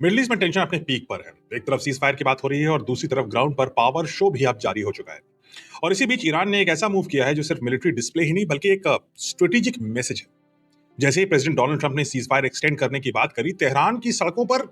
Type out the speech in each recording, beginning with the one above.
Middle east में tension अपने peak पर है। एक तरफ सीज फायर की बात हो रही है और दूसरी तरफ ग्राउंड पर पावर शो भी अब जारी हो चुका है। और इसी बीच ईरान ने एक ऐसा मूव किया है जो सिर्फ मिलिट्री डिस्प्ले ही नहीं बल्कि एक स्ट्रेटेजिक मैसेज है। जैसे ही प्रेसिडेंट डोनाल्ड ट्रंप ने सीज फायर एक्सटेंड करने की बात करी, तेहरान की सड़कों पर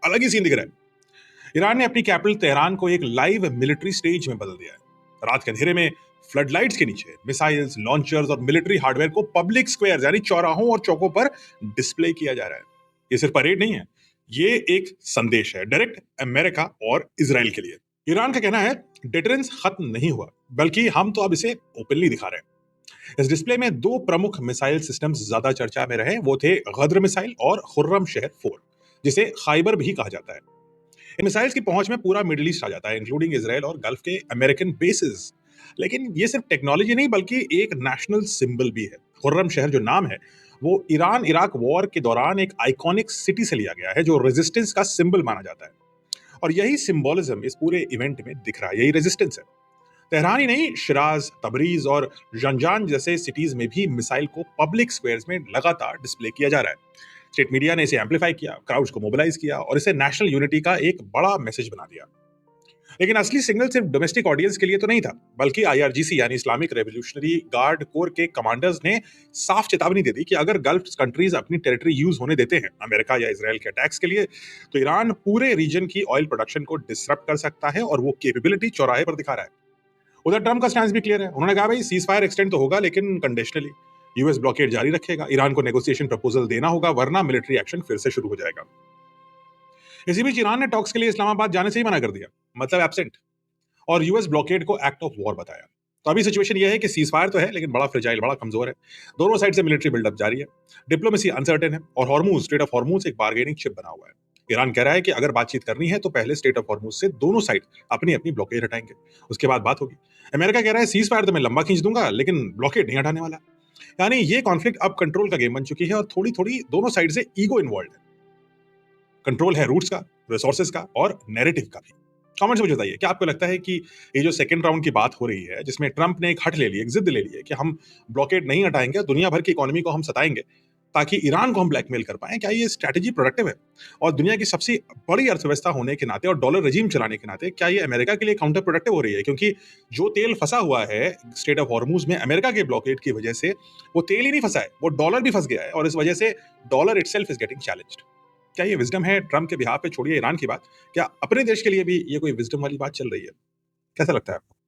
अलग ही सीन दिख रहा है। ईरान ने अपनी कैपिटल तेहरान को एक लाइव मिलिट्री स्टेज में बदल दिया है। रात के अंधेरे में फ्लड लाइट्स के नीचे मिसाइल्स, लॉन्चर्स और मिलिट्री हार्डवेयर को पब्लिक स्क्वायर यानी चौराहों और चौकों पर डिस्प्ले किया जा रहा है। ये सिर्फ परेड नहीं है, ये एक संदेश है डायरेक्ट अमेरिका और इसराइल के लिए। ईरान का कहना है डिटरेंस खत्म नहीं हुआ, बल्कि हम तो अब इसे ओपनली दिखा रहे हैं। इस डिस्प्ले में दो प्रमुख मिसाइल सिस्टम्स ज्यादा चर्चा में रहे, वो थे गद्र मिसाइल और खुर्रम शहर 4, जिसे खाइबर भी कहा जाता है। इन मिसाइल्स की पहुंच में पूरा मिडिल ईस्ट आ जाता है, इंक्लूडिंग इसराइल और गल्फ के अमेरिकन बेसिस। लेकिन ये सिर्फ टेक्नोलॉजी नहीं बल्कि एक नेशनल सिंबल भी है। खुर्रम शहर जो नाम है वो ईरान इराक वॉर के दौरान एक आइकॉनिक सिटी से लिया गया है, जो रेजिस्टेंस का सिंबल माना जाता है। और यही सिंबोलिज्म इस पूरे इवेंट में दिख रहा है, यही रेजिस्टेंस है। तेहरान ही नहीं, शिराज, तबरीज और जंजान जैसे सिटीज में भी मिसाइल को पब्लिक स्क्वायर्स में लगातार डिस्प्ले किया जा रहा है। स्टेट मीडिया ने इसे एम्पलीफाई किया, क्राउड्स को मोबिलाइज किया और इसे नेशनल यूनिटी का एक बड़ा मैसेज बना दिया। लेकिन असली सिग्नल सिर्फ डोमेस्टिक ऑडियंस के लिए तो नहीं था, बल्कि आईआरजीसी यानी इस्लामिक रेवोल्यूशनरी गार्ड कोर के कमांडर्स ने साफ चेतावनी दे दी कि अगर गल्फ कंट्रीज अपनी टेरिटरी यूज होने देते हैं अमेरिका या इसराइल के अटैक्स के लिए, तो ईरान पूरे रीजन की ऑयल प्रोडक्शन को डिसरप्ट कर सकता है और वो कैपेबिलिटी चौराहे पर दिखा रहा है। उधर ट्रम्प का स्टैंड भी क्लियर है। उन्होंने कहा भाई सीज फायर एक्सटेंड तो होगा लेकिन कंडीशनली। यूएस ब्लॉकेड जारी रखेगा, ईरान को नेगोशिएशन प्रपोजल देना होगा, वरना मिलिट्री एक्शन फिर से शुरू हो जाएगा। इसी बीच ईरान ने टॉक्स के लिए इस्लामाबाद जाने से ही मना कर दिया, मतलब एब्सेंट, और यूएस ब्लॉकेड को एक्ट ऑफ वॉर बताया। तो अभी सिचुएशन ये है कि सीज फायर तो है लेकिन बड़ा फ्रेजाइल, बड़ा कमजोर है। दोनों साइड से मिलिट्री बिल्डअप जारी है, डिप्लोमेसी अनसर्टेन है और हॉर्मूज, स्ट्रेट ऑफ हॉर्मूज एक बार्गेनिंग चिप बना हुआ है। ईरान कह रहा है कि अगर बातचीत करनी है तो पहले स्टेट ऑफ हॉर्मूज से दोनों साइड अपनी अपनी ब्लॉकेड हटाएंगे, उसके बाद बात होगी। अमेरिका कह रहा है सीज फायर तो मैं लंबा खींच दूंगा लेकिन ब्लॉकेड नहीं हटाने वाला। यानी ये कॉन्फ्लिक्ट अब कंट्रोल का गेम बन चुकी है और थोड़ी थोड़ी दोनों साइड से ईगो इन्वॉल्व है। कंट्रोल है रूट्स का, रिसोर्सेज का और नैरेटिव का भी। कमेंट्स में बताइए, क्या आपको लगता है कि ये जो सेकंड राउंड की बात हो रही है जिसमें ट्रंप ने एक हट ले ली, एक जिद ले ली है कि हम ब्लॉकेड नहीं हटाएंगे, दुनिया भर की इकोनॉमी को हम सताएंगे ताकि ईरान को हम ब्लैकमेल कर पाएं, क्या ये स्ट्रैटेजी प्रोडक्टिव है? और दुनिया की सबसे बड़ी अर्थव्यवस्था होने के नाते और डॉलर रजीम चलाने के नाते क्या ये अमेरिका के लिए काउंटर प्रोडक्टिव हो रही है? क्योंकि जो तेल फंसा हुआ है स्टेट ऑफ हॉर्मूज में अमेरिका के ब्लॉकेड की वजह से, वो तेल ही नहीं फंसा है, वो डॉलर भी फंस गया है और इस वजह से dollar itself is getting challenged. क्या ये विजडम है ट्रम्प के बिहाफ पे? छोड़िए ईरान की बात, क्या अपने देश के लिए भी ये कोई विजडम वाली बात चल रही है? कैसा लगता है आपको?